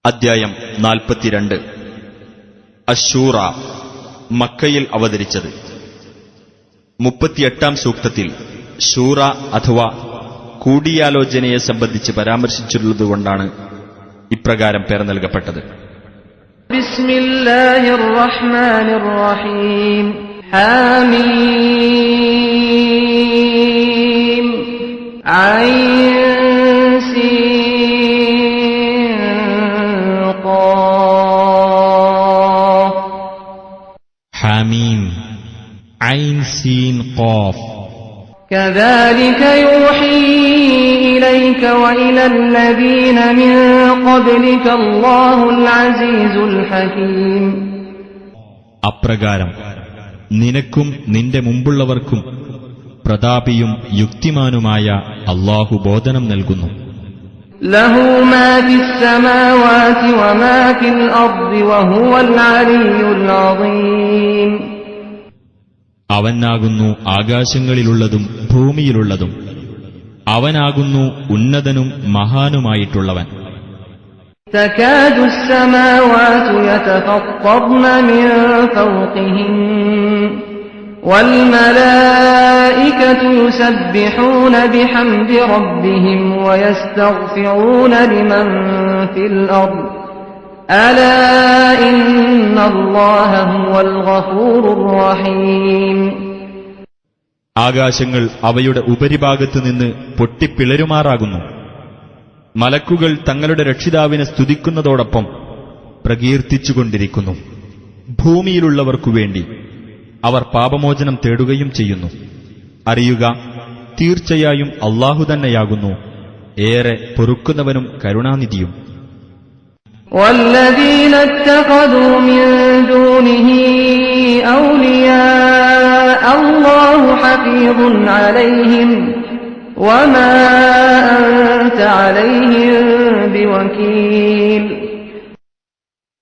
അദ്ധ്യായം 42. അശ്ശൂറ, മക്കയിൽ അവതരിച്ചത്. 38-ാം സൂക്തത്തിൽ ശൂറ അഥവാ കൂടിയാലോചനയെ സംബന്ധിച്ച് പരാമർശിച്ചിട്ടുള്ളതുകൊണ്ടാണ് ഇപ്രകാരം പേർ നൽകപ്പെട്ടത്. ബിസ്മില്ലാഹിർ റഹ്മാനിർ റഹീം. ഹാമീം ഐൻ حاميم عين سين قاف كذلك يوحي إليك وإلى الذين من قبلك الله العزيز الحكيم. അപ്രകാരം നിനക്കും നിന്റെ മുമ്പുള്ളവർക്കും പ്രതാപിയും യുക്തിമാനുമായ അല്ലാഹു ബോധനം നൽകുന്നു. ലഹു മാ ഫിസ് സമാവാതി വമാ ഫിൽ അർദി വഹുവൽ അലിയ്യുൽ അദീം. അവനാകുന്നു ആകാശങ്ങളിലുള്ളതും ഭൂമിയിലുള്ളതും, അവനാകുന്നു ഉന്നതനും മഹാനുമായിട്ടുള്ളവൻ. തകാദു السماوات يتفطرن من فوقهن والملائكة يسبحون بحمد ربهم ويستغفرون لمن في الأرض ألا إن الله هو الغفور الرحيم. ആകാശങ്ങൾ അവയുടെ ഉപരിഭാഗത്തു നിന്ന് പൊട്ടിപ്പിളരുമാറാകുന്നു. മലക്കുകൾ തങ്ങളുടെ രക്ഷിതാവിനെ സ്തുതിക്കുന്നതോടൊപ്പം പ്രകീർത്തിച്ചുകൊണ്ടിരിക്കുന്നു. ഭൂമിയിലുള്ളവർക്കുവേണ്ടി അവർ പാപമോചനം തേടുകയും ചെയ്യുന്നു. അറിയുക, തീർച്ചയായും അല്ലാഹു തന്നെയാകുന്നു ഏറെ പൊറുക്കുന്നവനും കരുണാനിധിയും. والذين اتخذوا من دونه أولياء الله حفيظ عليهم وما أنت عليهم بوكيل.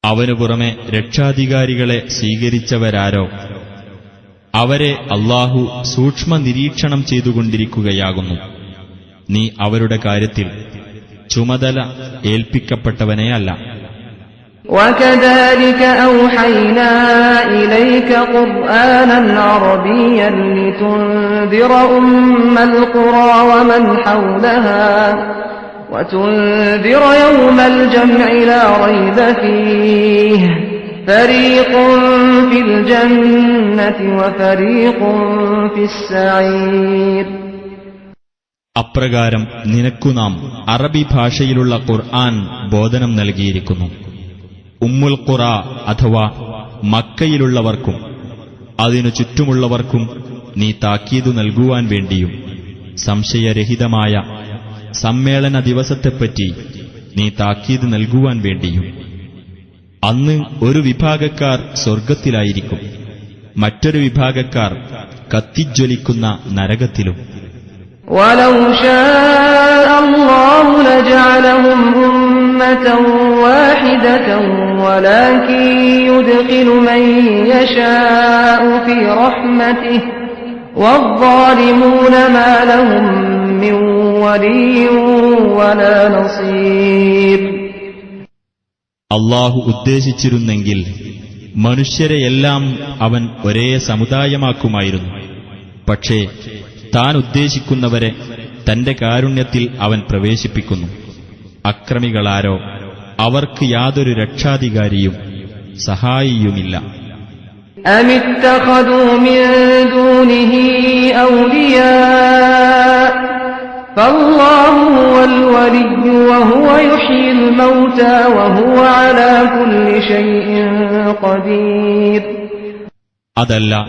അവനു പുറമെ രക്ഷാധികാരികളെ സ്വീകരിച്ചവരാരോ അവരെ അല്ലാഹു സൂക്ഷ്മ നിരീക്ഷണം ചെയ്തുകൊണ്ടിരിക്കുകയാകുന്നു. നീ അവരുടെ കാര്യത്തിൽ ചുമതല ഏൽപ്പിക്കപ്പെട്ടവനെയല്ല. وَكَذَلِكَ أَوْحَيْنَا إِلَيْكَ قُرْآنًا عَرَبِيًّا لِتُنذِرَ أُمَّ الْقُرَى وَمَنْ حَوْلَهَا وَتُنذِرَ يَوْمَ الْجَمْعِ لَا رَيْبَ فِيهِ فَرِيقٌ فِي الْجَنَّةِ وَفَرِيقٌ فِي السَّعِيرِ. അപ്രകാരം നിനക്കു നാം അറബി ഭാഷയിലുള്ള ഖുർആൻ ബോധനം നൽകിയിരിക്കുന്നു. ഉമ്മുൽ ഖുറ അഥവാ മക്കയിലുള്ളവർക്കും അതിനു ചുറ്റുമുള്ളവർക്കും നീ താക്കീതു നൽകുവാൻ വേണ്ടിയും സംശയരഹിതമായ സമ്മേളന ദിവസത്തെപ്പറ്റി നീ താക്കീത് നൽകുവാൻ വേണ്ടിയും. അന്ന് ഒരു വിഭാഗക്കാർ സ്വർഗത്തിലായിരിക്കും, മറ്റൊരു വിഭാഗക്കാർ കത്തിജ്വലിക്കുന്ന നരകത്തിലും. وَلَوْ شَاءَ اللَّهُ لَجَعَلَهُمْ أُمَّةً وَاحِدَةً وَلَكِن يُدْخِلُ مَن يَشَاءُ فِي رَحْمَتِهِ وَالظَّالِمُونَ مَا لَهُم مِّن وَلِيٍّ وَلَا نَصِيرٍ. അല്ലാഹു ഉദ്ദേശിച്ചിരുന്നെങ്കിൽ മനുഷ്യരെയെല്ലാം അവൻ ഒരേ സമുദായമാക്കുമായിരുന്നു. പക്ഷേ താൻ ഉദ്ദേശിക്കുന്നവരെ തന്റെ കാരുണ്യത്തിൽ അവൻ പ്രവേശിപ്പിക്കുന്നു. അക്രമികളാരോ അവർക്ക് യാതൊരു രക്ഷാധികാരിയും സഹായിയുമില്ല. أَمِ اتَّخَذُوا مِن دُونِهِ أَوْلِيَاءَ فَاللَّهُ هُوَ الْوَلِيُّ وَهُوَ يُحْيِي الْمَوْتَى وَهُوَ عَلَى كُلِّ شَيْءٍ قَدِيرٌ. അതല്ല,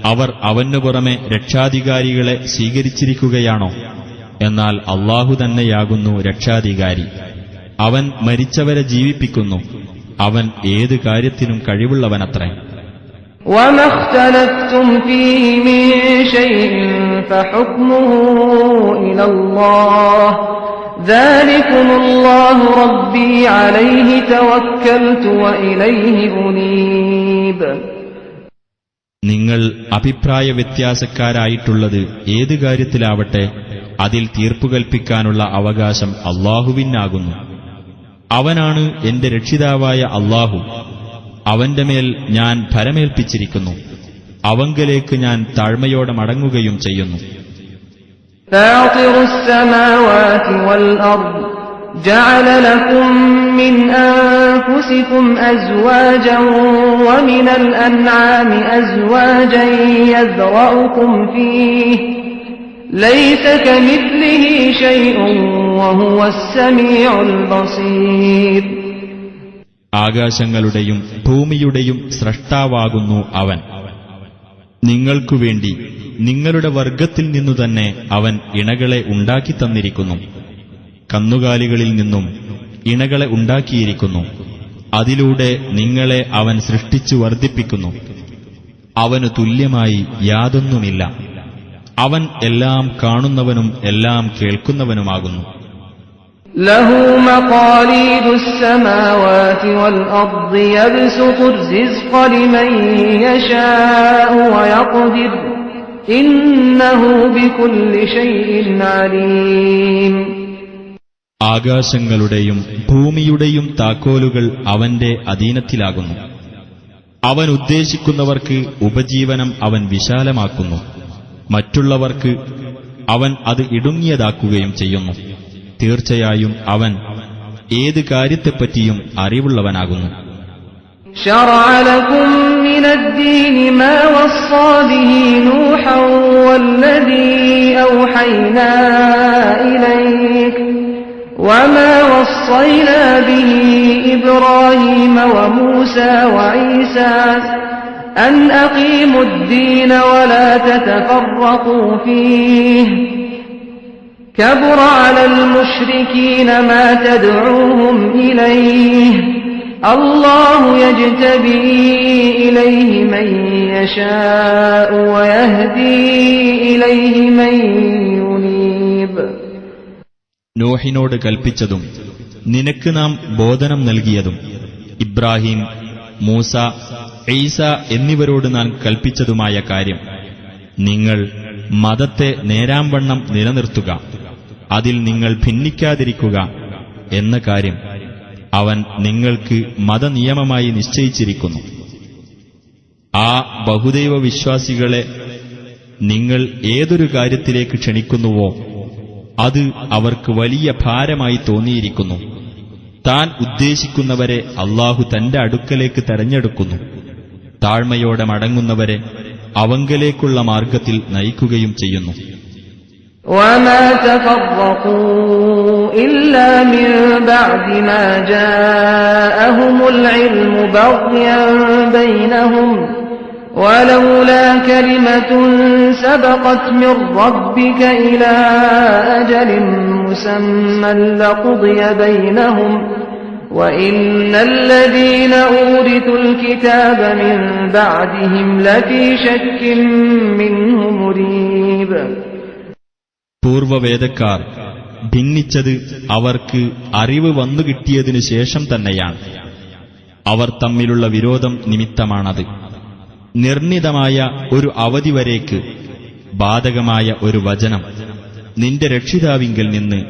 അവർ അവനു പുറമെ രക്ഷാധികാരികളെ സ്വീകരിച്ചിരിക്കുകയാണോ? എന്നാൽ അല്ലാഹു തന്നെയാകുന്നു രക്ഷാധികാരി. അവൻ മരിച്ചവരെ ജീവിപ്പിക്കുന്നു. അവൻ ഏത് കാര്യത്തിനും കഴിവുള്ളവനത്രേ. وَمَا اخْتَلَفْتُمْ فِيهِ مِن شَيْءٍ فَحُكْمُهُ إِلَى اللَّهِ ذَلِكُمُ اللَّهُ رَبِّي عَلَيْهِ تَوَكَّلْتُ وَإِلَيْهِ أُنِيبُ. നിങ്ങൾ അഭിപ്രായ വ്യത്യാസക്കാരായിട്ടുള്ളത് ഏത് കാര്യത്തിലാവട്ടെ അതിൽ തീർപ്പുകൽപ്പിക്കാനുള്ള അവകാശം അല്ലാഹുവിനാകുന്നു. അവനാണ് എന്റെ രക്ഷിതാവായ അല്ലാഹു. അവന്റെ മേൽ ഞാൻ ഭരമേൽപ്പിച്ചിരിക്കുന്നു. അവങ്കലേക്ക് ഞാൻ താഴ്മയോടെ മടങ്ങുകയും ചെയ്യുന്നു. فاطر السماوات والأرض جعل لكم من أنفسكم أزواجا ومن الأنعام أزواجا يذرأكم فيه ليس كمثله شيء وهو السميع البصير. ആകാശങ്ങളുടെയും ഭൂമിയുടെയും സ്രഷ്ടാവാകുന്നു അവൻ. നിങ്ങൾക്കുവേണ്ടി നിങ്ങളുടെ വർഗത്തിൽ നിന്നുതന്നെ അവൻ ഇണകളെ ഉണ്ടാക്കിത്തന്നിരിക്കുന്നു. കന്നുകാലികളിൽ നിന്നും ഇണകളെ ഉണ്ടാക്കിയിരിക്കുന്നു. അതിലൂടെ നിങ്ങളെ അവൻ സൃഷ്ടിച്ചു വർദ്ധിപ്പിക്കുന്നു. അവനു തുല്യമായി യാതൊന്നുമില്ല. അവൻ എല്ലാം കാണുന്നവനും എല്ലാം കേൾക്കുന്നവനുമാകുന്നു. ലഹു മഖാലീദുസ് സമാവാതി വൽ അർദി യബ്സുതു الرزق ലിമൻ യശാഉ വയഖ്ദിർ ഇന്നഹു ബികുല്ലി ഷൈഇൻ അലീം. ആകാശങ്ങളുടെയും ഭൂമിയുടെയും താക്കോലുകൾ അവന്റെ അധീനത്തിലാകുന്നു. അവൻ ഉദ്ദേശിക്കുന്നവർക്ക് ഉപജീവനം അവൻ വിശാലമാക്കുന്നു. മറ്റുള്ളവർക്ക് അവൻ അത് ഇടുങ്ങിയതാക്കുകയും ചെയ്യുന്നു. തീർച്ചയായും അവൻ ഏത് കാര്യത്തെപ്പറ്റിയും അറിവുള്ളവനാകുന്നു. شرع لكم من الدين ما وصى به نوحا والذي أوحينا إليك وما وصينا به إبراهيم وموسى وعيسى أن أقيموا الدين ولا تتفرقوا فيه كبر على المشركين ما تدعوهم إليه الله يجتبي إليه من يشاء ويهدي إليه من ينيب. നോഹിനോട് കൽപ്പിച്ചതും നിനക്ക് നാം ബോധനം നൽകിയതും ഇബ്രാഹിം, മൂസ, ഈസ എന്നിവരോട് നാം കൽപ്പിച്ചതുമായ കാര്യം, നിങ്ങൾ മതത്തെ നേരാംവണ്ണം നിലനിർത്തുക, അതിൽ നിങ്ങൾ ഭിന്നിക്കാതിരിക്കുക എന്ന കാര്യം അവൻ നിങ്ങൾക്ക് മതനിയമമായി നിശ്ചയിച്ചിരിക്കുന്നു. ആ ബഹുദൈവ വിശ്വാസികളെ നിങ്ങൾ ഏതൊരു കാര്യത്തിലേക്ക് ക്ഷണിക്കുന്നുവോ അത് അവർക്ക് വലിയ ഭാരമായി തോന്നിയിരിക്കുന്നു. താൻ ഉദ്ദേശിക്കുന്നവരെ അല്ലാഹു തന്റെ അടുക്കലേക്ക് തെരഞ്ഞെടുക്കുന്നു. താഴ്മയോടെ മടങ്ങുന്നവരെ അവങ്കലേക്കുള്ള മാർഗത്തിൽ നയിക്കുകയും ചെയ്യുന്നു. وما تفرقوا إلا من بعد ما جاءهم العلم بغيا بينهم ولولا كلمة سبقت من ربك إلى أجل مسمى لقضي بينهم وإن الذين أورثوا الكتاب من بعدهم لفي شك منه مريب. പൂർവവേദക്കാർ ഭിന്നിച്ചത് അവർക്ക് അറിവ് വന്നുകിട്ടിയതിനു ശേഷം തന്നെയാണ്. അവർ തമ്മിലുള്ള വിരോധം നിമിത്തമാണത്. നിർണിതമായ ഒരു അവധി വരേക്ക് ബാധകമായ ഒരു വചനം നിന്റെ രക്ഷിതാവിങ്കൽ നിന്ന്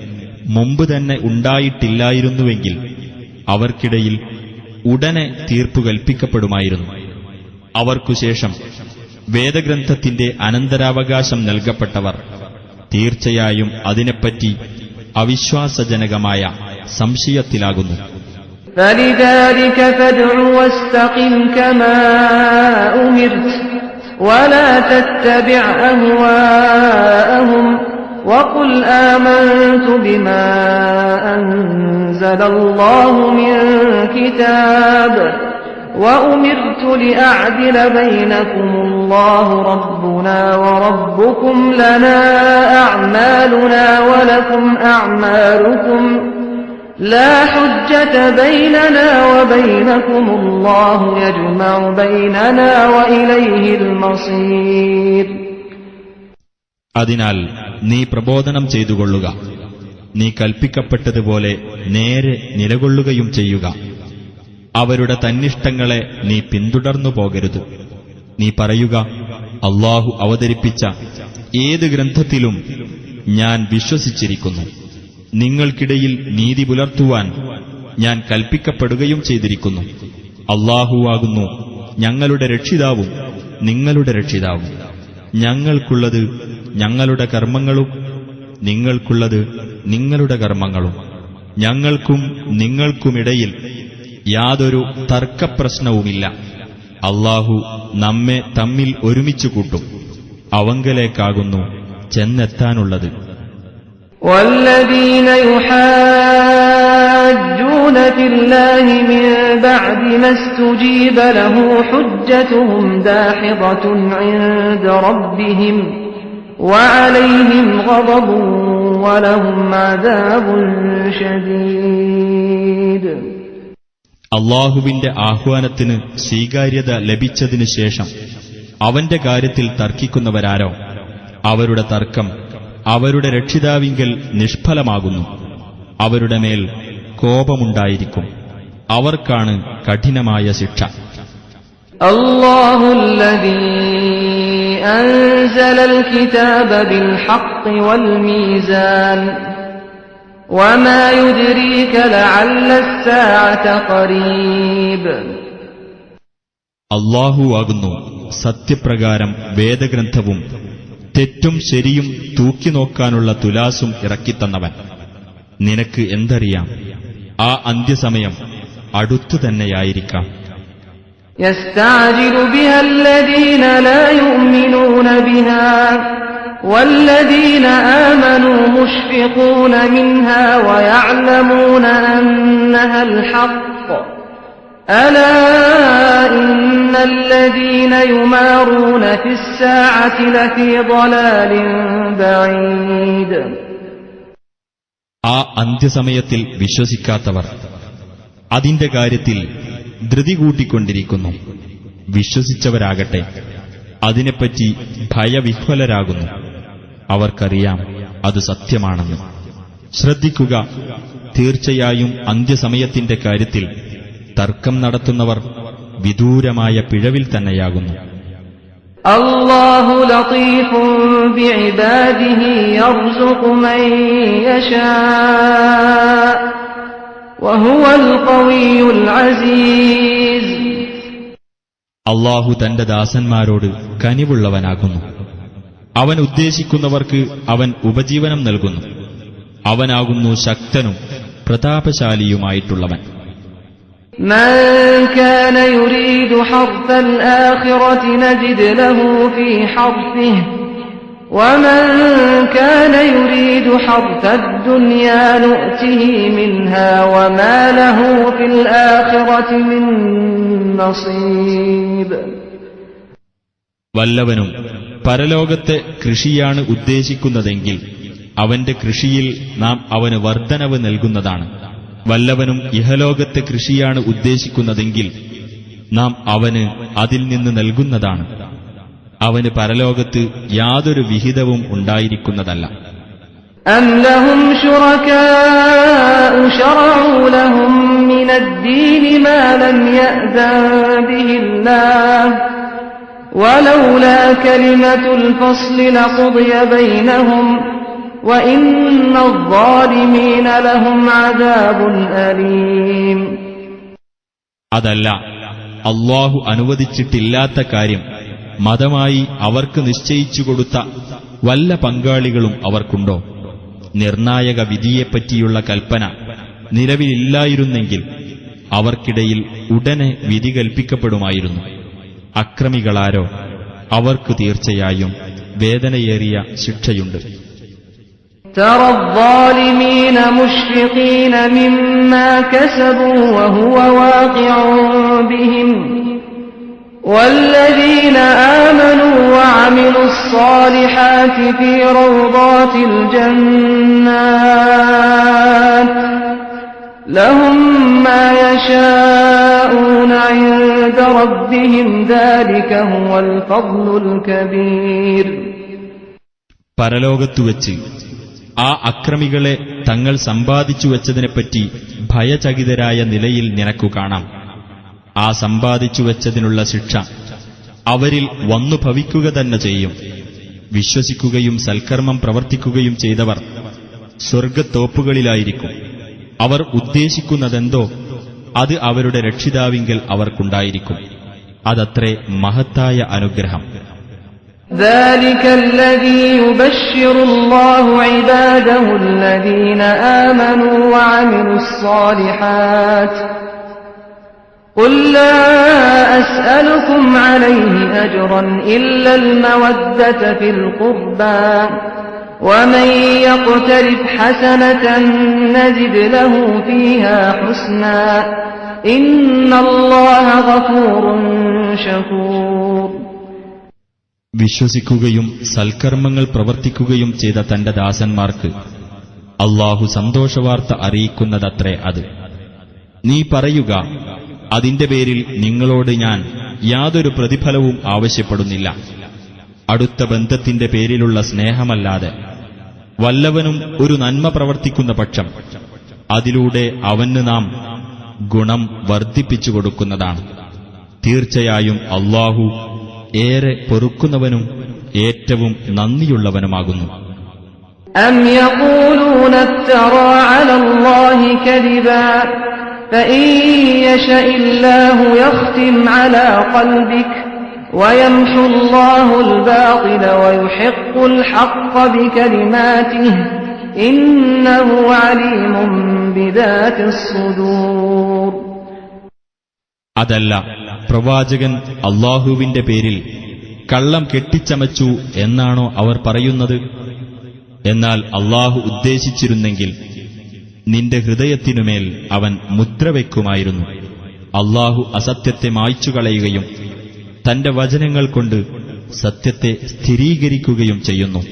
മുമ്പ് തന്നെ ഉണ്ടായിട്ടില്ലായിരുന്നുവെങ്കിൽ അവർക്കിടയിൽ ഉടനെ തീർപ്പു കൽപ്പിക്കപ്പെടുമായിരുന്നു. അവർക്കുശേഷം വേദഗ്രന്ഥത്തിന്റെ അനന്തരാവകാശം നൽകപ്പെട്ടവർ തീർച്ചയായും അതിനെപ്പറ്റി അവിശ്വാസജനകമായ സംശയത്തിലാകുന്നു. فلذلك فادع واستقم كما أمرت ولا تتبع أهواءهم وقل آمنت بما أنزل الله من كتاب وأمرت لأعدل بينكم الله ربنا وربكم لنا أعمالنا ولكم أعمالكم لا حجة بيننا وبينكم الله يجمع بيننا وإليه المصير. അതിനാൽ നീ പ്രബോധനം ചെയ്തുകൊള്ളുക, നീ കൽപ്പിക്കപ്പെട്ടതുപോലെ നേരെ നിലകൊള്ളുകയും ചെയ്യുക. അവരുടെ തന്നിഷ്ടങ്ങളെ നീ പിന്തുടർന്നു പോകരുത്. നീ പറയുക, അല്ലാഹു അവതരിപ്പിച്ച ഏത് ഗ്രന്ഥത്തിലും ഞാൻ വിശ്വസിച്ചിരിക്കുന്നു. നിങ്ങൾക്കിടയിൽ നീതി പുലർത്തുവാൻ ഞാൻ കൽപ്പിക്കപ്പെടുകയും ചെയ്തിരിക്കുന്നു. അല്ലാഹുവാകുന്നു ഞങ്ങളുടെ രക്ഷിതാവും നിങ്ങളുടെ രക്ഷിതാവും. ഞങ്ങൾക്കുള്ളത് ഞങ്ങളുടെ കർമ്മങ്ങളും നിങ്ങൾക്കുള്ളത് നിങ്ങളുടെ കർമ്മങ്ങളും. ഞങ്ങൾക്കും നിങ്ങൾക്കുമിടയിൽ യാതൊരു തർക്കപ്രശ്നവുമില്ല. അല്ലാഹു നമ്മെ തമ്മിൽ ഒരുമിച്ചു കൂട്ടും. അവങ്കലേക്കാകുന്നു ചെന്നെത്താനുള്ളത്. والذين يحاجون في الله من بعد ما استجيب له حجتهم داحضة عند ربهم وعليهم غضب ولهم عذاب شديد. അള്ളാഹുവിന്റെ ആഹ്വാനത്തിന് സ്വീകാര്യത ലഭിച്ചതിനു ശേഷം അവന്റെ കാര്യത്തിൽ തർക്കിക്കുന്നവരാരോ അവരുടെ തർക്കം അവരുടെ രക്ഷിതാവിങ്കൽ നിഷ്ഫലമാകുന്നു. അവരുടെ മേൽ കോപമുണ്ടായിരിക്കും. അവർക്കാണ് കഠിനമായ ശിക്ഷ. അല്ലാഹുല്ലദീ അൻസലൽ കിതാബ ബിൽ ഹഖ് വൽ മീസാൻ വമാ യുദ്രീക ലഅല്ലസ് സാഅത ഖരീബ്. അല്ലാഹുവാകുന്നു സത്യപ്രകാരം വേദഗ്രന്ഥവും തെറ്റും ശരിയും തൂക്കിനോക്കാനുള്ള തുലാസും ഇറക്കിത്തന്നവൻ. നിനക്ക് എന്തറിയാം, ആ അന്ത്യസമയം അടുത്തു തന്നെയായിരിക്കാം. യസ്തഅജിലു ബിഹല്ലദീന ലാ യുഅ്മിനൂന ബിഹാ വല്ലദീന ആമനൂ മുശ്ഫിഖൂന മിൻഹാ വയഅലമൂന അന്നഹൽ ഹഖ് അലാ ഇന്നല്ലദീന യുമാറൂന ഫിസ്സാഅതി ലഫീ ളലാലിൻ ബഈദ്. ആ അന്ത്യസമയത്തിൽ വിശ്വസിക്കാത്തവർ അതിന്റെ കാര്യത്തിൽ ധൃതി കൂട്ടിക്കൊണ്ടിരിക്കുന്നു. വിശ്വസിച്ചവരാകട്ടെ അതിനെപ്പറ്റി ഭയവിഹ്വലരാകുന്നു. അവർക്കറിയാം അത് സത്യമാണെന്ന്. ശ്രദ്ധിക്കുക, തീർച്ചയായും അന്ത്യസമയത്തിന്റെ കാര്യത്തിൽ തർക്കം നടത്തുന്നവർ വിദൂരമായ പിഴവിൽ തന്നെയാകുന്നു. അല്ലാഹു ലതീഫുൻ ബിഇബാദിഹി യർസുഖു മൻ യശാഅ വഹുവൽ ഖവിയ്യുൽ അസീസ്. അല്ലാഹു തന്റെ ദാസന്മാരോട് കനിവുള്ളവനാകുന്നു. അവൻ ഉദ്ദേശിക്കുന്നവർക്ക് അവൻ ഉപജീവനം നൽകുന്നു. അവനാകുന്നു ശക്തനും പ്രതാപശാലിയുമായിട്ടുള്ളവൻ. من كان يريد حرث الآخرة نجد له في حرثه ومن كان يريد حرث الدنيا نؤته منها وما له في الآخرة من نصيب. വല്ലവനും പരലോകത്തെ കൃഷിയാണ് ഉദ്ദേശിക്കുന്നതെങ്കിൽ അവന്റെ കൃഷിയിൽ നാം അവന് വർദ്ധനവ് നൽകുന്നതാണ്. വല്ലവനും ഇഹലോകത്തെ കൃഷിയാണ് ഉദ്ദേശിക്കുന്നതെങ്കിൽ നാം അവന് അതിൽ നിന്ന് നൽകുന്നതാണ്. അവന് പരലോകത്ത് യാതൊരു വിഹിതവും ഉണ്ടായിരിക്കുന്നതല്ല. أم لهم شركاء شرعوا لهم من الدين ما لم يأذن به الله ولولا كلمة الفصل لقضي بينهم وإن الظالمين لهم عذاب أليم. അതല്ല, അല്ലാഹു അനുവദിച്ചിട്ടില്ലാത്ത കാര്യം മതമായി അവർക്ക് നിശ്ചയിച്ചു കൊടുത്ത വല്ല പങ്കാളികളും അവർക്കുണ്ടോ? നിർണായക വിധിയെപ്പറ്റിയുള്ള കൽപ്പന നിലവിലില്ലായിരുന്നെങ്കിൽ അവർക്കിടയിൽ ഉടനെ വിധി കൽപ്പിക്കപ്പെടുമായിരുന്നു. അക്രമികളാരോ അവർക്ക് തീർച്ചയായും വേദനയേറിയ ശിക്ഷയുണ്ട്. ترى الظالمين مشفقين مما كسبوا وهو واقع بهم والذين آمنوا وعملوا الصالحات في روضات الجنات لهم ما يشاءون عند ربهم ذلك هو الفضل الكبير. പരലോകത്തുവച്ച് ആ അക്രമികളെ തങ്ങൾ സമ്പാദിച്ചു വച്ചതിനെപ്പറ്റി ഭയചകിതരായ നിലയിൽ നിനക്കു കാണാം. ആ സമ്പാദിച്ചു വച്ചതിനുള്ള ശിക്ഷ അവരിൽ വന്നു ഭവിക്കുക തന്നെ ചെയ്യും. വിശ്വസിക്കുകയും സൽക്കർമ്മം പ്രവർത്തിക്കുകയും ചെയ്തവർ സ്വർഗത്തോപ്പുകളിലായിരിക്കും. അവർ ഉദ്ദേശിക്കുന്നതെന്തോ അത് അവരുടെ രക്ഷിതാവിങ്കൽ അവർക്കുണ്ടായിരിക്കും. അതത്രേ മഹത്തായ അനുഗ്രഹം. ذلك الذي يبشر الله عباده الذين آمنوا وعملوا الصالحات قل لا أسألكم عليه أجرا إلا المودة في القربى ومن يقترف حسنة نزد له فيها حسنا إن الله غفور شكور. വിശ്വസിക്കുകയും സൽക്കർമ്മങ്ങൾ പ്രവർത്തിക്കുകയും ചെയ്ത തന്റെ ദാസന്മാർക്ക് അല്ലാഹു സന്തോഷവാർത്ത അറിയിക്കുന്നതത്രേ അത്. നീ പറയുക, അതിന്റെ പേരിൽ നിങ്ങളോട് ഞാൻ യാതൊരു പ്രതിഫലവും ആവശ്യപ്പെടുന്നില്ല, അടുത്ത ബന്ധത്തിന്റെ പേരിലുള്ള സ്നേഹമല്ലാതെ. വല്ലവനും ഒരു നന്മ പ്രവർത്തിക്കുന്ന പക്ഷം അതിലൂടെ അവന് നാം ഗുണം വർദ്ധിപ്പിച്ചു കൊടുക്കുന്നതാണ്. തീർച്ചയായും അല്ലാഹു ഏറെ പൊറുക്കുന്നവനും ഏറ്റവും നന്ദിയുള്ളവനുമാകുന്നു. أم يقولون افترى على الله كذبا فإن يشأ الله يختم على قلبك ويمحو الله الباطل ويحق الحق بكلماته إنه عليم بذات الصدور. അതല്ല, പ്രവാചകൻ അല്ലാഹുവിന്റെ പേരിൽ കള്ളം കെട്ടിച്ചമച്ചു എന്നാണോ അവർ പറയുന്നത്? എന്നാൽ അല്ലാഹു ഉദ്ദേശിച്ചിരുന്നെങ്കിൽ നിന്റെ ഹൃദയത്തിനുമേൽ അവൻ മുദ്രവെക്കുമായിരുന്നു. അല്ലാഹു അസത്യത്തെ മായ്ച്ചുകളയുകയും തന്റെ വചനങ്ങൾ കൊണ്ട് സത്യത്തെ സ്ഥിരീകരിക്കുകയും ചെയ്യുന്നു.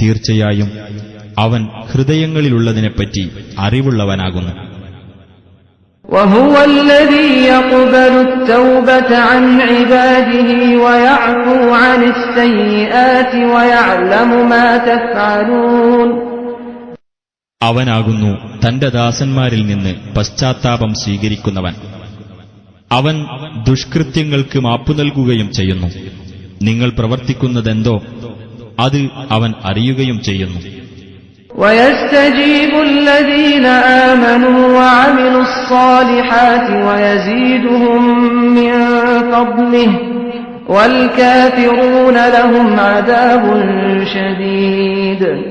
തീർച്ചയായും അവൻ ഹൃദയങ്ങളിലുള്ളതിനെപ്പറ്റി അറിവുള്ളവനാകുന്നു. وهو الذي يقبل التوبة عن عباده ويعفو عن السيئات ويعلم ما تفعلون. അവനാകുന്നു തന്റെ ദാസന്മാരിൽ നിന്ന് പശ്ചാത്താപം സ്വീകരിക്കുന്നവൻ. അവൻ ദുഷ്കൃത്യങ്ങൾക്ക് മാപ്പു നൽകുകയും ചെയ്യുന്നു. നിങ്ങൾ പ്രവർത്തിക്കുന്നതെന്തോ അത് അവൻ അറിയുകയും ചെയ്യുന്നു. ويستجيب الذين آمنوا وعملوا الصالحات ويزيدهم من فضله والكافرون لهم عذاب شديد.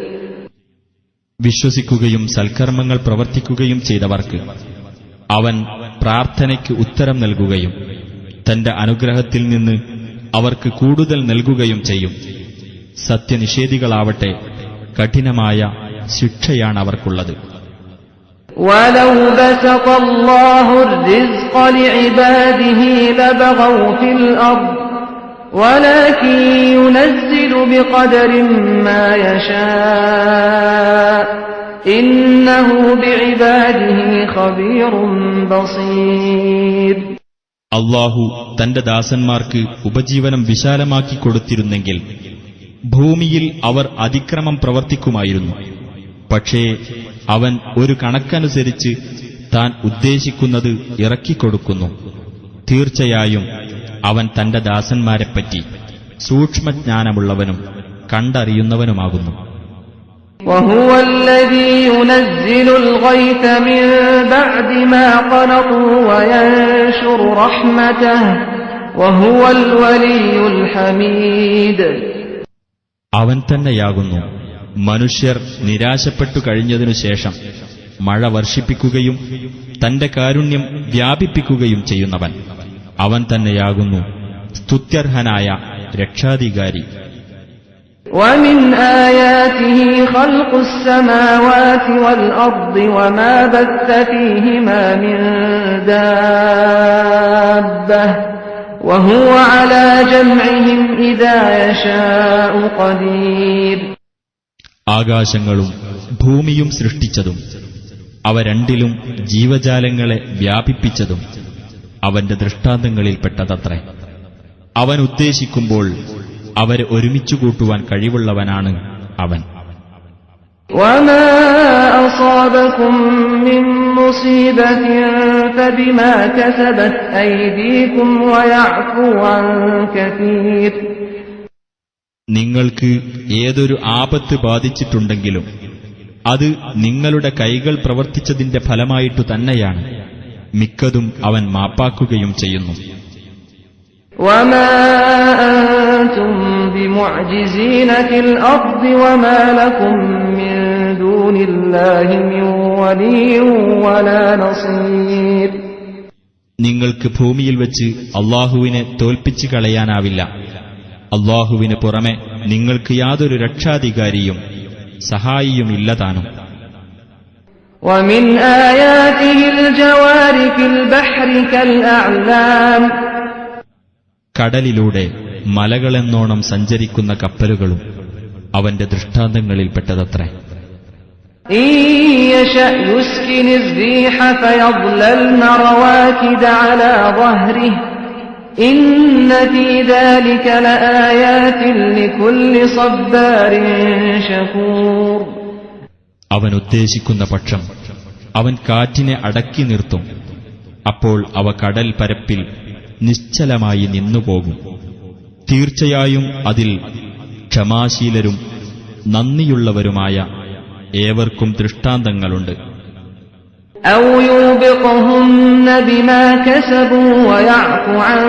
വിശ്വസിക്കുകയും സൽക്കർമ്മങ്ങൾ പ്രവർത്തിക്കുകയും ചെയ്തവർക്ക് അവൻ പ്രാർത്ഥനയ്ക്ക് ഉത്തരം നൽകുകയും തന്റെ അനുഗ്രഹത്തിൽ നിന്ന് അവർക്ക് കൂടുതൽ നൽകുകയും ചെയ്യും. സത്യനിഷേധികളാവട്ടെ കഠിനമായ ശിക്ഷയാണ് അവർക്കുള്ളത്. وَلَوْ بَسَطَ اللَّهُ الرِّزْقَ لِعِبَادِهِ لَبَغَوْا فِي الْأَرْضِ وَلَكِن يُنَزِّلُ بِقَدَرٍ مَّا يَشَاءُ إِنَّهُ بِعِبَادِهِ خَبِيرٌ بَصِيرٌ. അല്ലാഹു തന്റെ ദാസന്മാർക്ക് ഉപജീവനം വിശാലമാക്കി കൊടുത്തിരുന്നെങ്കിൽ ഭൂമിയിൽ അവർ അതിക്രമം പ്രവർത്തിക്കുമായിരുന്നു. പക്ഷേ അവൻ ഒരു കണക്കനുസരിച്ച് താൻ ഉദ്ദേശിക്കുന്നത് ഇറക്കിക്കൊടുക്കുന്നു. തീർച്ചയായും അവൻ തന്റെ ദാസന്മാരെപ്പറ്റി സൂക്ഷ്മജ്ഞാനമുള്ളവനും കണ്ടറിയുന്നവനുമാകുന്നു. وهو الذي ينزل الغيث من بعد ما قنطوا وينشر رحمته وهو الولي الحميد. അവൻ തന്നെയാകുന്നു മനുഷ്യർ നിരാശപ്പെട്ടു കഴിഞ്ഞതിനുശേഷം മഴ വർഷിപ്പിക്കുകയും തന്റെ കാരുണ്യം വ്യാപിപ്പിക്കുകയും ചെയ്യുന്നവൻ. അവൻ തന്നെയാകുന്നു സ്തുത്യർഹനായ രക്ഷാധികാരി. ومن آياته خلق السماوات والأرض وما بث فيهما من دابة وهو على جمعهم إذا يشاء قدير. ആകാശങ്ങളും ഭൂമിയും സൃഷ്ടിച്ചതും അവ രണ്ടിലും ജീവജാലങ്ങളെ വ്യാപിപ്പിച്ചതും അവന്റെ ദൃഷ്ടാന്തങ്ങളിൽപ്പെട്ടതത്രേ. അവൻ ഉദ്ദേശിക്കുമ്പോൾ അവരെ ഒരുമിച്ചുകൂട്ടുവാൻ കഴിവുള്ളവനാണ് അവൻ. وما أصابكم من مصيبة فبما كسبت أيديكم ويعفو عن كثير. നിങ്ങൾക്ക് ഏതൊരു ആപത്ത് ബാധിച്ചിട്ടുണ്ടെങ്കിലും അത് നിങ്ങളുടെ കൈകൾ പ്രവർത്തിച്ചതിന്റെ ഫലമായിട്ടു തന്നെയാണ്. മിക്കതും അവൻ മാപ്പാക്കുകയും ചെയ്യുന്നു. وما أنتم بمعجزين في الأرض وما لكم من دون الله من ولي ولا نصير. നിങ്ങൾക്ക് ഭൂമിയിൽ വെച്ച് അള്ളാഹുവിനെ തോൽപ്പിച്ചു കളയാനാവില്ല. അള്ളാഹുവിന് പുറമെ നിങ്ങൾക്ക് യാതൊരു രക്ഷാധികാരിയും സഹായിയുമില്ലതാനും. ومن آياته الجوار في البحر كالأعلام. കടലിലൂടെ മലകളെന്നോണം സഞ്ചരിക്കുന്ന കപ്പലുകളും അവന്റെ ദൃഷ്ടാന്തങ്ങളിൽപ്പെട്ടതത്രേ. إن يشأ يسكن الريح فيظللن رواكد على ظهره إن في ذلك لآيات لكل صبار شكور. അവൻ ഉദ്ദേശിക്കുന്ന പക്ഷം അവൻ കാറ്റിനെ അടക്കി നിർത്തും. അപ്പോൾ അവ കടൽ പരപ്പിൽ നിശ്ചലമായി നിന്നുപോകും. തീർച്ചയായും അതിൽ ക്ഷമാശീലരും നന്ദിയുള്ളവരുമായ ഏവർക്കും ദൃഷ്ടാന്തങ്ങളുണ്ട്. أو يوبقهن بما كسبوا ويعفو عن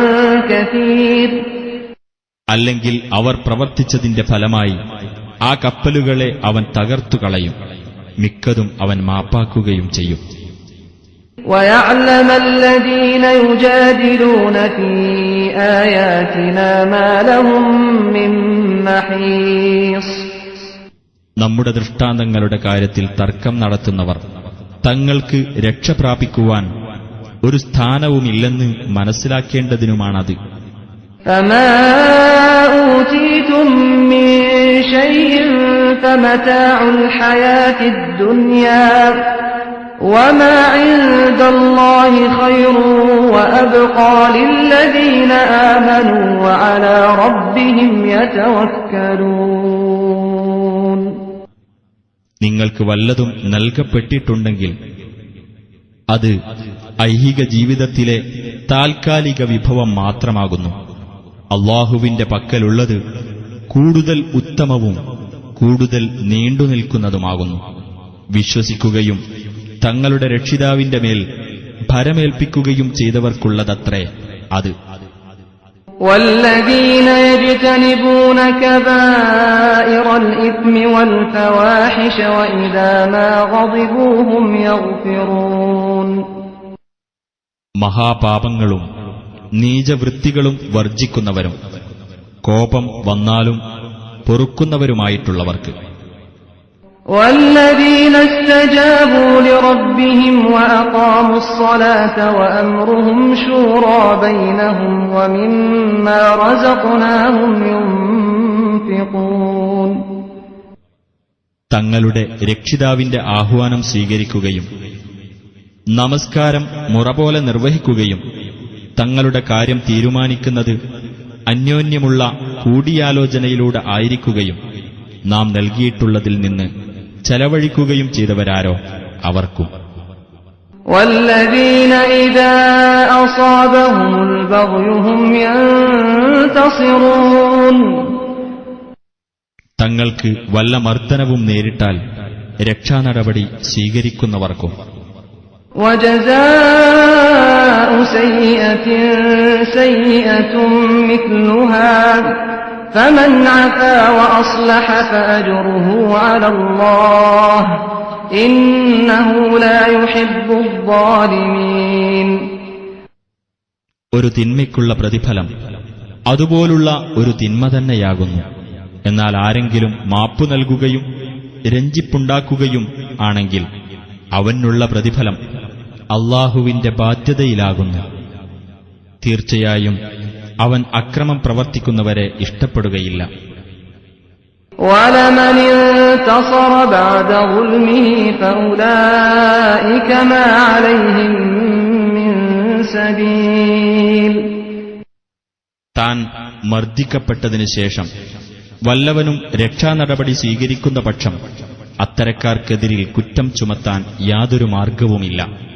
كثير. അല്ലെങ്കിൽ അവർ പ്രവർത്തിച്ചതിന്റെ ഫലമായി ആ കപ്പലുകളെ അവൻ തകർത്തുകളയും. മിക്കതും അവൻ മാപ്പാക്കുകയും ചെയ്യും. ويعلم الذين يجادلون في آياتنا ما لهم من محيص. നമ്മുടെ ദൃഷ്ടാന്തങ്ങളുടെ കാര്യത്തിൽ തർക്കം നടത്തുന്നവർ തങ്ങൾക്ക് രക്ഷ പ്രാപിക്കുവാൻ ഒരു സ്ഥാനവുമില്ലെന്ന് മനസ്സിലാക്കേണ്ടതിനുമാണത്. فما أوتيتم من شيء فمتاع الحياة الدنيا وما عند الله خير وأبقى للذين آمنوا وعلى ربهم يتوكلون. നിങ്ങൾക്ക് വല്ലതും നൽകപ്പെട്ടിട്ടുണ്ടെങ്കിൽ അത് ഐഹിക ജീവിതത്തിലെ താൽക്കാലിക വിഭവം മാത്രമാകുന്നു. അള്ളാഹുവിന്റെ പക്കലുള്ളത് കൂടുതൽ ഉത്തമവും കൂടുതൽ നീണ്ടുനിൽക്കുന്നതുമാകുന്നു. വിശ്വസിക്കുകയും തങ്ങളുടെ രക്ഷിതാവിന്റെ മേൽ ഭരമേൽപ്പിക്കുകയും ചെയ്തവർക്കുള്ളതത്രേ അത്. والذين يجتنبون كبائر الإثم والفواحش وإذا ما غضبوا هم يغفرون. മഹാപാപങ്ങളും നീചവൃത്തികളും വർജിക്കുന്നവരും കോപം വന്നാലും പൊറുക്കുന്നവരുമായിട്ടുള്ളവർക്ക്. والذين استجابوا لربهم وأقاموا الصلاة وأمرهم شورى بينهم ومما رزقناهم ينفقون. തങ്ങളുടെ രക്ഷിതാവിന്റെ ആഹ്വാനം സ്വീകരിക്കുകയും നമസ്കാരം മുറപോലെ നിർവഹിക്കുകയും തങ്ങളുടെ കാര്യം തീരുമാനിക്കുന്നത് അന്യോന്യമുള്ള കൂടിയാലോചനയിലൂടെ ആയിരിക്കുകയും നാം നൽകിയിട്ടുള്ളതിൽ നിന്ന് ചെലവഴിക്കുകയും ചെയ്തവരാരോ അവർക്കും. والذين إذا أصابهم البغي هم ينتصرون. തങ്ങൾക്ക് വല്ല മർദ്ദനവും നേരിട്ടാൽ രക്ഷാനടപടി സ്വീകരിക്കുന്നവർക്കും. وجزاء سيئة سيئة مثلها فمن عفا وأصلح فأجره على الله إنه لا يحب الظالمين. ഒരു തിന്മയ്ക്കുള്ള പ്രതിഫലം അതുപോലുള്ള ഒരു തിന്മ തന്നെയാകുന്നു. എന്നാൽ ആരെങ്കിലും മാപ്പു നൽകുകയും രഞ്ജിപ്പുണ്ടാക്കുകയും ആണെങ്കിൽ അവനുള്ള പ്രതിഫലം അള്ളാഹുവിന്റെ ബാധ്യതയിലാകുന്നു. തീർച്ചയായും അവൻ അക്രമം പ്രവർത്തിക്കുന്നവരെ ഇഷ്ടപ്പെടുകയില്ല. وَلَمَنِ انتَصَرَ بَعْدَ ظُلْمِهِ فَأُولَئِكَ مَا عَلَيْهِم مِّن سَبِيلٍ. താൻ മർദ്ദിക്കപ്പെട്ടതിനു ശേഷം വല്ലവനും രക്ഷാനടപടി സ്വീകരിക്കുന്ന പക്ഷം അത്തരക്കാർക്കെതിരിൽ കുറ്റം ചുമത്താൻ യാതൊരു മാർഗവുമില്ല.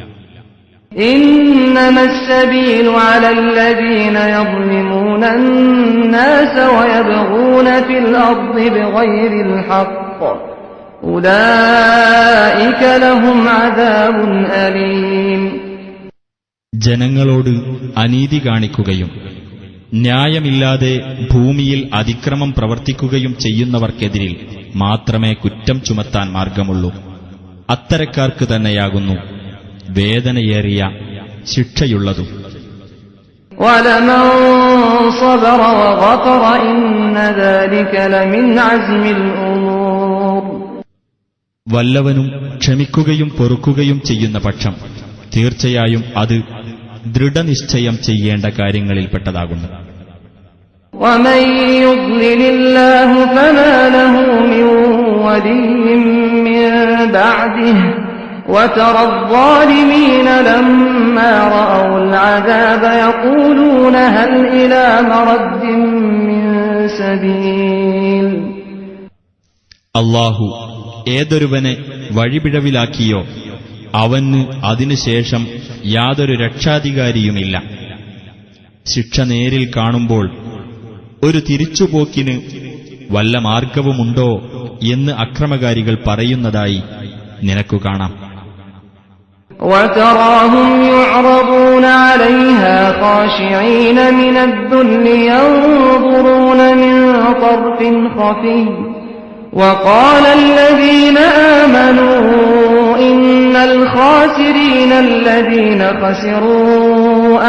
إنما السبيل على الذين يظلمون الناس ويبغون في الأرض بغير الحق أولئك لهم عذاب أليم. ജനങ്ങളോട് അനീതി കാണിക്കുകയും ന്യായമില്ലാതെ ഭൂമിയിൽ അതിക്രമം പ്രവർത്തിക്കുകയും ചെയ്യുന്നവർക്കെതിരിൽ മാത്രമേ കുറ്റം ചുമത്താൻ മാർഗമുള്ളൂ. അത്തരക്കാർക്ക് തന്നെയാകുന്നു വേദനയേറിയ ശിക്ഷയുള്ളതും. وَلَمَنْ صَبَرَ وَغَفَرَ إِنَّ ذَلِكَ لَمِنْ عَزْمِ الْأُمُورِ. വല്ലവനും ക്ഷമിക്കുകയും പൊറുക്കുകയും ചെയ്യുന്ന പക്ഷം തീർച്ചയായും അത് ദൃഢനിശ്ചയം ചെയ്യേണ്ട കാര്യങ്ങളിൽപ്പെട്ടതാകുന്നു. وَمَنْ يُضْلِلِ اللَّهُ فَمَا لَهُ مِنْ وَلِيٍّ مِّنْ بَعْدِهِ وَتَرَى الظَّالِمِينَ لَمَّا رَأَوُا الْعَذَابَ يَقُولُونَ هَلْ إِلَى مَرَدٍّ مِّن سَبِيلٍ. അല്ലാഹു ഏതൊരുവനെ വഴിപിഴവിലാക്കിയോ അവന് അതിനുശേഷം യാതൊരു രക്ഷാധികാരിയുമില്ല. ശിക്ഷ നേരിൽ കാണുമ്പോൾ ഒരു തിരിച്ചുപോക്കിന് വല്ല മാർഗവുമുണ്ടോ എന്ന് അക്രമകാരികൾ പറയുന്നതായി നിനക്കു കാണാം. وَتَرَاهُمْ يُعْرَضُونَ عَلَيْهَا خَاشِعِينَ مِنَ الذُّلِّ يَنظُرُونَ مِنْ طَرْفٍ خَفِيٍّ وَقَالَ الَّذِينَ آمَنُوا إِنَّ الْخَاسِرِينَ الَّذِينَ خَسِرُوا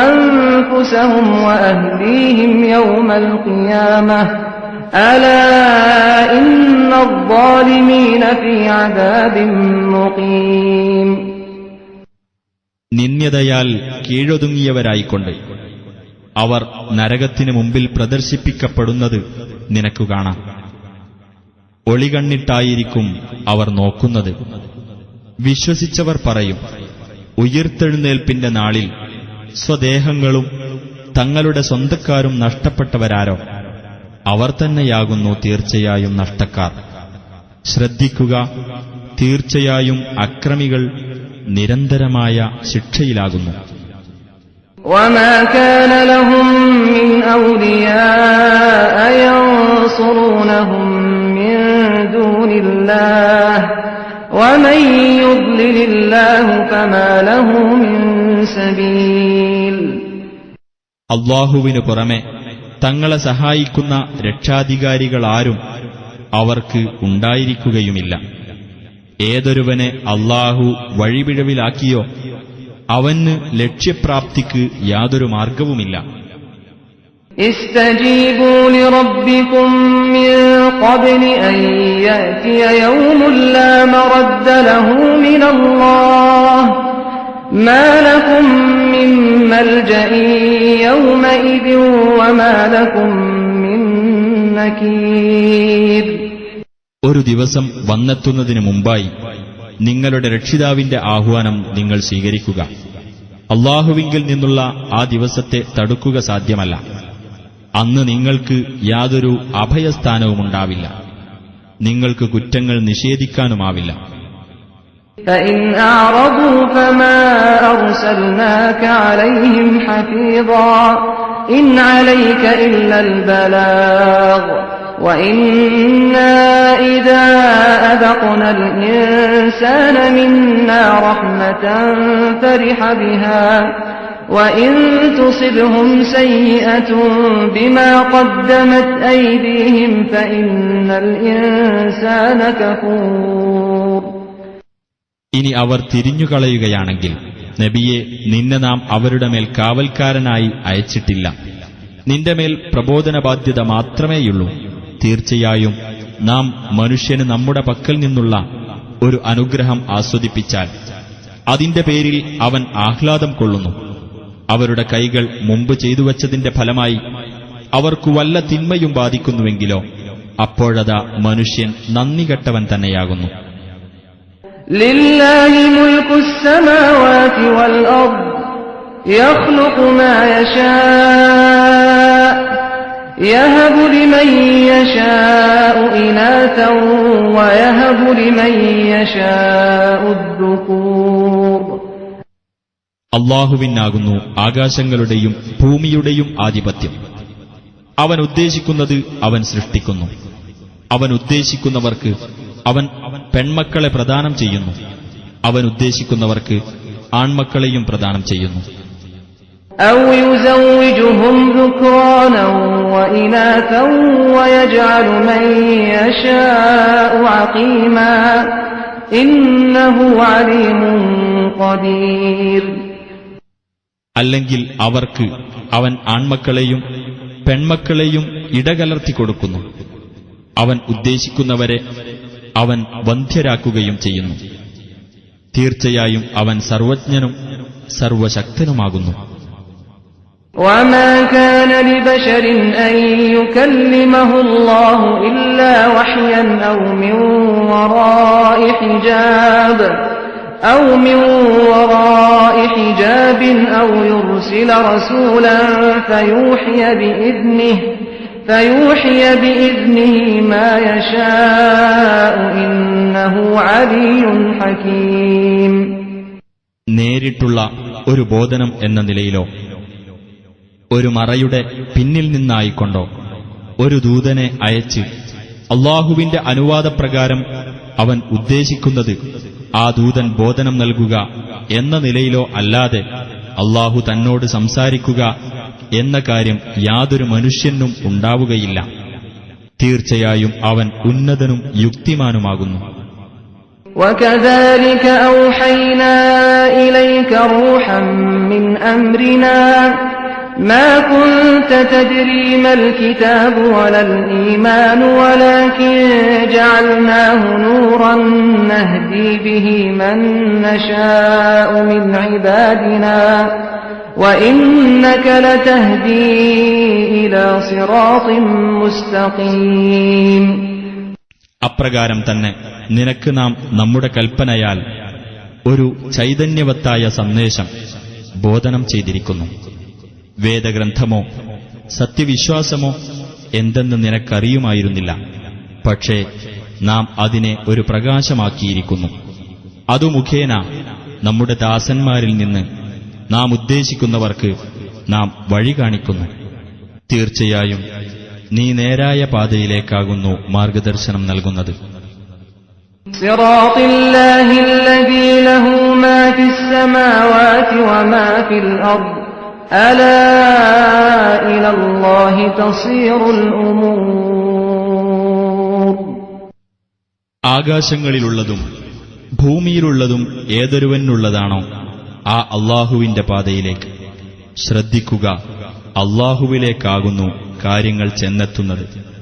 أَنفُسَهُمْ وَأَهْلِيهِمْ يَوْمَ الْقِيَامَةِ أَلَا إِنَّ الظَّالِمِينَ فِي عَذَابٍ مُقِيمٍ. നിന്ദ്യതയാൽ കീഴൊതുങ്ങിയവരായിക്കൊണ്ട് അവർ നരകത്തിനു മുമ്പിൽ പ്രദർശിപ്പിക്കപ്പെടുന്നത് നിനക്കു കാണാം. ഒളികണ്ണിട്ടായിരിക്കും അവർ നോക്കുന്നത്. വിശ്വസിച്ചവർ പറയും, ഉയിർത്തെഴുന്നേൽപ്പിന്റെ നാളിൽ സ്വദേഹങ്ങളും തങ്ങളുടെ സ്വന്തക്കാരും നഷ്ടപ്പെട്ടവരാരോ അവർ തന്നെയാകുന്നു തീർച്ചയായും നഷ്ടക്കാർ. ശ്രദ്ധിക്കുക, തീർച്ചയായും അക്രമികൾ നിരന്തരമായ ശിക്ഷയിലാകുന്നു. وَمَا كَانَ لَهُم مِّنْ أَوْلِيَاءَ يَنصُرُونَهُم مِّن دُونِ اللَّهِ وَمَن يُضْلِلِ اللَّهُ فَمَا لَهُ مِن سَبِيلٍ. അല്ലാഹുവിനു പുറമെ തങ്ങളെ സഹായിക്കുന്ന രക്ഷാധികാരികളാരും അവർക്ക് ഉണ്ടായിരിക്കുകയുമില്ല. ഏതൊരുവനെ അല്ലാഹു വഴിപിഴവിലാക്കിയോ അവന് ലക്ഷ്യപ്രാപ്തിക്ക് യാതൊരു മാർഗവുമില്ല. استجيبوا لربكم من قبل أن يأتي يوم لا مرد له من الله ما لكم من ملجأ يومئذ وما لكم من نكير. ഒരു ദിവസം വന്നെത്തുന്നതിനു മുമ്പായി നിങ്ങളുടെ രക്ഷിതാവിന്റെ ആഹ്വാനം നിങ്ങൾ സ്വീകരിക്കുക. അല്ലാഹുവിങ്കിൽ നിന്നുള്ള ആ ദിവസത്തെ തടുക്കുക സാധ്യമല്ല. അന്ന് നിങ്ങൾക്ക് യാതൊരു അഭയസ്ഥാനവുമുണ്ടാവില്ല. നിങ്ങൾക്ക് കുറ്റങ്ങൾ നിഷേധിക്കാനുമാവില്ല. فإن أعرضوا فما أرسلناك عليهم حفيظا إن عليك إلا البلاغ وإنا إذا أذقنا الإنسان منا رحمة فرح بها وإن تصبهم سيئة بما قدمت أيديهم فإن الإنسان كفور. ഇനി അവർ തിരിഞ്ഞുകളയുകയാണെങ്കിൽ നബിയെ, നിന്നെ നാം അവരുടെ മേൽ കാവൽക്കാരനായി അയച്ചിട്ടില്ല. നിന്റെ മേൽ പ്രബോധന ബാധ്യത മാത്രമേയുള്ളൂ. തീർച്ചയായും നാം മനുഷ്യന് നമ്മുടെ പക്കൽ നിന്നുള്ള ഒരു അനുഗ്രഹം ആസ്വദിപ്പിച്ചാൽ അതിന്റെ പേരിൽ അവൻ ആഹ്ലാദം കൊള്ളുന്നു. അവരുടെ കൈകൾ മുമ്പ് ചെയ്തുവച്ചതിന്റെ ഫലമായി അവർക്കു വല്ല തിന്മയും ബാധിക്കുന്നുവെങ്കിലോ അപ്പോഴതാ മനുഷ്യൻ നന്ദികെട്ടവൻ തന്നെയാകുന്നു. ലില്ലാഹി മുൽക്കുസ് സമാവാതി വൽ അർദ് യഖ്ലുഖു മാ യശാ യഹബു ലിമൻ യശാഉ ഇനാതൻ വയഹബു ലിമൻ യശാഉ അദ്ദുകൂർ. അല്ലാഹുവിനാകുന്നു ആകാശങ്ങളുടെയും ഭൂമിയുടെയും ആധിപത്യം. അവൻ ഉദ്ദേശിക്കുന്നത് അവൻ സൃഷ്ടിക്കുന്നു. അവൻ ഉദ്ദേശിക്കുന്നവർക്ക് അവൻ പെൺമക്കളെ പ്രദാനം ചെയ്യുന്നു. അവൻ ഉദ്ദേശിക്കുന്നവർക്ക് ആൺമക്കളെയും പ്രദാനം ചെയ്യുന്നു. أو يزوجهم ذكرانا وإناثا ويجعل من يشاء عقيما إنه عليم قدير. അല്ലെങ്കിൽ അവർക്ക് അവൻ ആൺമക്കളെയും പെൺമക്കളെയും ഇടകലർത്തി കൊടുക്കുന്നു. അവൻ ഉദ്ദേശിക്കുന്നവരെ അവൻ വന്ധ്യരാക്കുകയും ചെയ്യുന്നു. തീർച്ചയായും അവൻ സർവജ്ഞനും സർവശക്തനുമാകുന്നു. وما كان لبشر أن يكلمه الله إلا وحيا أو من وراء حجاب أو يرسل رسولا فيوحي بإذنه ما يشاء إنه علي حكيم. നേരിട്ടുള്ള ഒരു ബോധനം എന്ന നിലയിലോ ഒരു മറയുടെ പിന്നിൽ നിന്നായിക്കൊണ്ടോ ഒരു ദൂതനെ അയച്ച് അള്ളാഹുവിന്റെ അനുവാദപ്രകാരം അവൻ ഉദ്ദേശിക്കുന്നത് ആ ദൂതൻ ബോധനം നൽകുക എന്ന നിലയിലോ അല്ലാതെ അള്ളാഹു തന്നോട് സംസാരിക്കുക എന്ന കാര്യം യാതൊരു മനുഷ്യനും ഉണ്ടാവുകയില്ല. തീർച്ചയായും അവൻ ഉന്നതനും യുക്തിമാനുമാകുന്നു. وَكَذَلِكَ أَوْحَيْنَا إِلَيْكَ رُوحًا مِّنْ أَمْرِنَا مَا كُنتَ تَدْرِي مَا الْكِتَابُ وَلَا الْإِيمَانُ وَلَكِنْ جَعَلْنَاهُ نُورًا نَهْدِي بِهِ مَن نَّشَاءُ مِنْ عِبَادِنَا وَإِنَّكَ لَتَهْدِي إِلَى صِرَاطٍ مُسْتَقِيمٍ. അപ്രകാരം തന്നെ നിനക്ക് നാം നമ്മുടെ കൽപ്പനയാൽ ഒരു ചൈതന്യവത്തായ സന്ദേശം ബോധനം ചെയ്തിരിക്കുന്നു. വേദഗ്രന്ഥമോ സത്യവിശ്വാസമോ എന്തെന്ന് നിനക്കറിയുമായിരുന്നില്ല. പക്ഷേ നാം അതിനെ ഒരു പ്രകാശമാക്കിയിരിക്കുന്നു. അതു മുഖേന നമ്മുടെ ദാസന്മാരിൽ നിന്ന് നാം ഉദ്ദേശിക്കുന്നവർക്ക് നാം വഴി കാണിക്കുന്നു. തീർച്ചയായും നീ നേരായ പാതയിലേക്കാകുന്നു മാർഗദർശനം നൽകുന്നത്. صراط الله الذي له ما في السماوات وما في الأرض ألا إلى الله تصير الأمور. ആകാശങ്ങളിലുള്ളതും ഭൂമിയിലുള്ളതും ഏതൊരുവനുള്ളതാണോ ആ അള്ളാഹുവിന്റെ പാതയിലേക്ക് ശ്രദ്ധിക്കുക. അള്ളാഹുവിലേക്കാകുന്നു കാര്യങ്ങൾ ചെന്നെത്തുന്നത്.